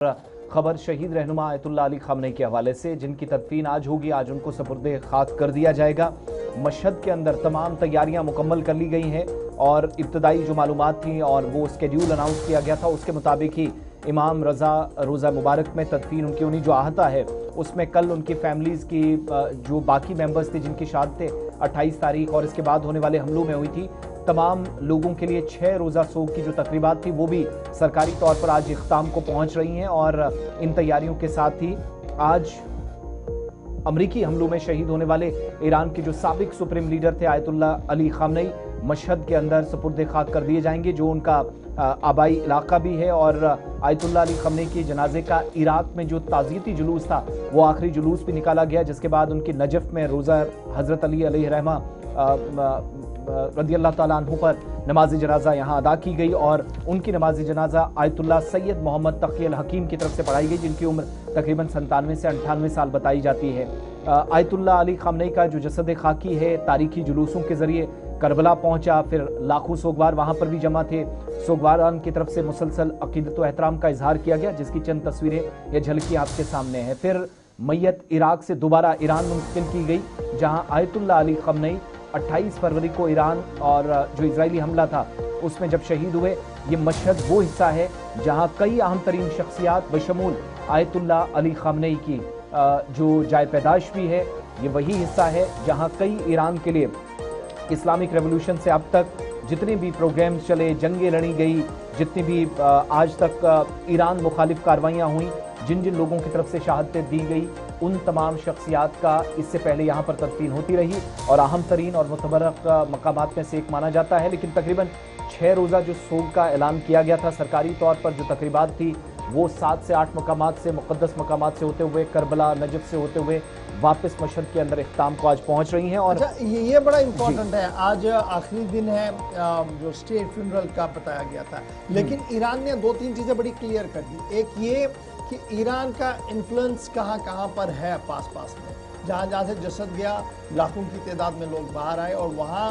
खबर शहीद रहनुमा आयतुल्लाह अली खामनेई के हवाले से, जिनकी तदफीन आज होगी। आज उनको सपुर्दे खाक कर दिया जाएगा। मशहद के अंदर तमाम तैयारियां मुकम्मल कर ली गई हैं और इब्तदाई जो मालूमात थी और वो स्केड्यूल अनाउंस किया गया था, उसके मुताबिक ही इमाम रज़ा रोज़ा मुबारक में तदफीन उनकी होनी। जो आहता है उसमें कल उनकी फैमिलीज़ की जो बाकी मेंबर्स थे जिनकी शहादतें 28 तारीख और इसके बाद होने वाले हमलों में हुई थी, तमाम लोगों के लिए 6 रोज़ा सोग की जो तकरीबात थी वो भी सरकारी तौर पर आज इख्ताम को पहुंच रही हैं। और इन तैयारियों के साथ ही आज अमरीकी हमलों में शहीद होने वाले ईरान के जो साबिक सुप्रीम लीडर थे आयतुल्लाह अली खामनेई, मशहद के अंदर सपुर्दे खाक कर दिए जाएंगे, जो उनका आबाई इलाका भी है। और आयतुल्लाह अली खामनेई की जनाजे का इराक में जो ताज़ियती जुलूस था वो आखिरी जुलूस भी निकाला गया, जिसके बाद उनकी नजफ़ में रोज़ा हज़रत अली अलैहिर्रहमा रज़ियल्लाहु ताला अन्हु पर नमाज जनाजा यहाँ अदा की गई और उनकी नमाज जनाजा आयतुल्लाह सैयद मोहम्मद तक़ी अल हकीम की तरफ से पढ़ाई गई, जिनकी उम्र तकरीबन 97 से 98 साल बताई जाती है। आयतुल्लाह अली खामनेई का जो जसद खाकी है तारीखी जुलूसों के ज़रिए करबला पहुंचा, फिर लाखों सोगवार वहां पर भी जमा थे। सोगवारान की तरफ से मुसलसल अकीदत व एहतराम का इजहार किया गया, जिसकी चंद तस्वीरें या झलकी आपके सामने है। फिर मैयत इराक से दोबारा ईरान मुंतकिल की गई, जहां आयतुल्लाह अली खामनेई 28 फरवरी को ईरान और जो इजरायली हमला था उसमें जब शहीद हुए। ये मशहद वो हिस्सा है जहां कई अहम तरीन शख्सियात बशमूल आयतुल्लाह अली खामनेई की जो जाय पैदाश भी है, ये वही हिस्सा है जहां कई ईरान के लिए इस्लामिक रेवोल्यूशन से अब तक जितने भी प्रोग्राम्स चले, जंगें लड़ी गई, जितनी भी आज तक ईरान मुखालिफ कार्रवाइयाँ हुई, जिन जिन लोगों की तरफ से शहादतें दी गई, उन तमाम शख्सियात का इससे पहले यहाँ पर तदफीन होती रही और अहम तरीन और मुतबरक मकामात में से एक माना जाता है। लेकिन तकरीबन 6 रोज़ा जो सोग का ऐलान किया गया था सरकारी तौर पर, जो तकरीबात थी वो 7 से 8 मकामात से, मुक़द्दस मकामात से होते हुए, करबला नजफ़ से होते हुए वापस मशहद के अंदर इख्ताम को आज पहुँच रही हैं। और अच्छा, ये बड़ा इम्पोर्टेंट है, आज आखिरी दिन है जो स्टेट फ्यूनरल का बताया गया था, लेकिन ईरान ने 2-3 चीज़ें बड़ी क्लियर कर दी। एक ये कि ईरान का इन्फ्लुएंस कहाँ कहाँ पर है, पास पास में जहाँ जहाँ से जसद गया, लाखों की तादाद में लोग बाहर आए और वहाँ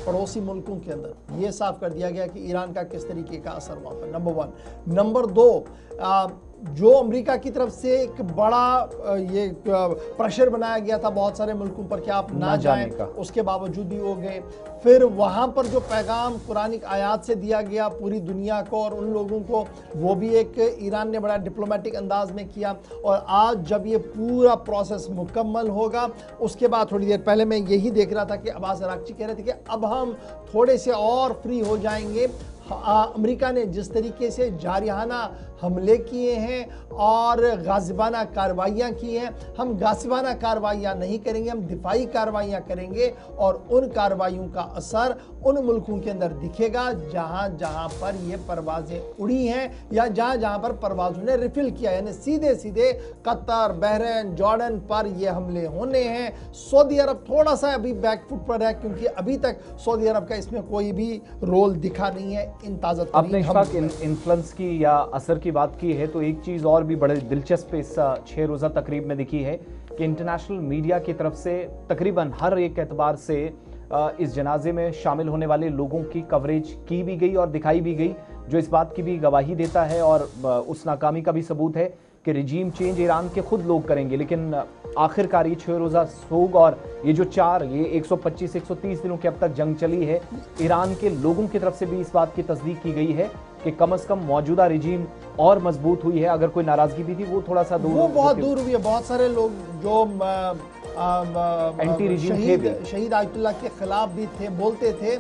पड़ोसी मुल्कों के अंदर ये साफ कर दिया गया कि ईरान का किस तरीके का असर वहाँ पर, नंबर 1। नंबर 2, जो अमेरिका की तरफ से एक बड़ा ये प्रेशर बनाया गया था बहुत सारे मुल्कों पर कि आप ना जाएं, उसके बावजूद भी हो गए। फिर वहाँ पर जो पैगाम कुरानिक आयात से दिया गया पूरी दुनिया को और उन लोगों को, वो भी एक ईरान ने बड़ा डिप्लोमेटिक अंदाज में किया। और आज जब ये पूरा प्रोसेस मुकम्मल होगा, उसके बाद थोड़ी देर पहले मैं यही देख रहा था कि अब्बास अरागची कह रहे थे कि अब हम थोड़े से और फ्री हो जाएंगे। अमेरिका ने जिस तरीके से जारिहाना हमले किए हैं और गाजिबाना कार्रवाइयाँ की हैं, हम गाजिबाना कार्रवाइयाँ नहीं करेंगे, हम दिफाई कार्रवाइयाँ करेंगे और उन कार्रवाइयों का असर उन मुल्कों के अंदर दिखेगा जहाँ जहाँ पर ये परवाज़ें उड़ी हैं या जहाँ जहाँ पर परवाज़ों ने रिफिल किया, यानी सीधे सीधे कतर, बहरीन, जॉर्डन पर ये हमले होने हैं। सऊदी अरब थोड़ा सा अभी बैकफुट पर है क्योंकि अभी तक सऊदी अरब का इसमें कोई भी रोल दिखा नहीं है। इन ताज़ा आपने इन्फ्लुएंस की या असर की बात की है, तो एक चीज़ और भी बड़े दिलचस्प इस 6 रोज़ा तकरीब में दिखी है कि इंटरनेशनल मीडिया की तरफ से तकरीबन हर एक एतबार से इस जनाजे में शामिल होने वाले लोगों की कवरेज की भी गई और दिखाई भी गई, जो इस बात की भी गवाही देता है और उस नाकामी का भी सबूत है कि रिजीम चेंज ईरान के खुद लोग करेंगे। लेकिन आखिरकार ये 6 रोज़ा सोग और ये जो 125-130 दिनों की अब तक जंग चली है, ईरान के लोगों की तरफ से भी इस बात की तस्दीक की गई है कि कम से कम मौजूदा रिजीम और मजबूत हुई है। अगर कोई नाराजगी भी थी वो थोड़ा सा दूर, वो बहुत दूर हुई है। बहुत सारे लोग जो एंटी रिजीम शहीद आयतुल्लाह के खिलाफ भी थे, बोलते थे,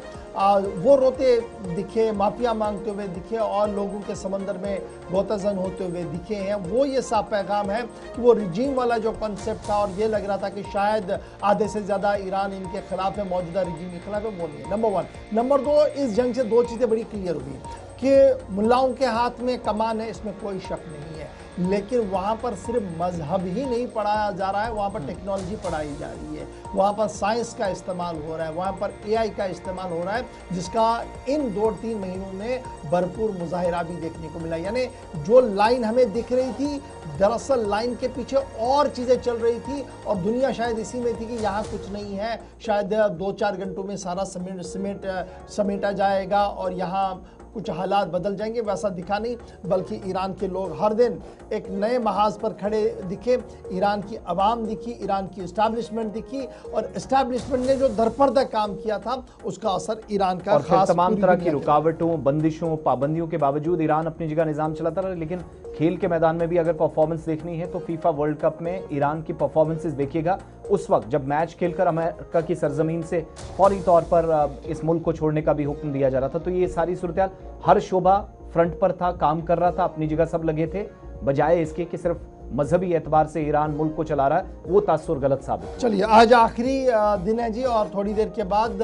वो रोते दिखे, माफिया मांगते हुए दिखे और लोगों के समंदर में गोताजन होते हुए दिखे हैं। वो ये साफ पैगाम है कि वो रिजीम वाला जो कॉन्सेप्ट था और ये लग रहा था कि शायद आधे से ज़्यादा ईरान इनके खिलाफ है, मौजूदा रिजीम के खिलाफ है, वो नहीं है। नंबर 1। नंबर 2, इस जंग से 2 चीज़ें बड़ी क्लियर हुई कि मुल्लाओं के हाथ में कमान है, इसमें कोई शक नहीं है, लेकिन वहाँ पर सिर्फ मजहब ही नहीं पढ़ाया जा रहा है, वहाँ पर टेक्नोलॉजी पढ़ाई जा रही है, वहाँ पर साइंस का इस्तेमाल हो रहा है, वहाँ पर एआई का इस्तेमाल हो रहा है, जिसका इन 2-3 महीनों में भरपूर मुजाहिरा भी देखने को मिला। यानी जो लाइन हमें दिख रही थी, दरअसल लाइन के पीछे और चीज़ें चल रही थी और दुनिया शायद इसी में थी कि यहाँ कुछ नहीं है, शायद 2-4 घंटों में सारा समेटा जाएगा और यहाँ कुछ हालात बदल जाएंगे, वैसा दिखा नहीं, बल्कि ईरान के लोग हर दिन एक नए महाज पर खड़े दिखे, ईरान की आवाम दिखी, ईरान की इस्टेब्लिशमेंट दिखी, और इस्टेब्लिशमेंट ने जो दरपर्दा काम किया था उसका असर ईरान का और फिर खास तमाम पूरी तरह दुनिया की पे। रुकावटों, बंदिशों, पाबंदियों के बावजूद ईरान अपनी जगह निज़ाम चलाता रहा। लेकिन खेल के मैदान में भी अगर परफॉर्मेंस देखनी है तो फीफा वर्ल्ड कप में ईरान की परफॉर्मेंसेस देखिएगा। उस वक्त जब मैच खेलकर अमेरिका की सरजमीन से फौरी तौर पर इस मुल्क को छोड़ने का भी हुक्म दिया जा रहा था, तो ये सारी सूरत हर शोबा फ्रंट पर था, काम कर रहा था, अपनी जगह सब लगे थे, बजाय इसके कि सिर्फ मजहबी एतबार से ईरान मुल्क को चला रहा है, वो तासुर गलत साबित। चलिए, आज आखिरी दिन है जी, और थोड़ी देर के बाद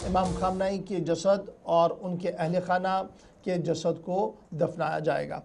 इमाम खामनेई के जसद और उनके अहल खाना के जसद को दफनाया जाएगा।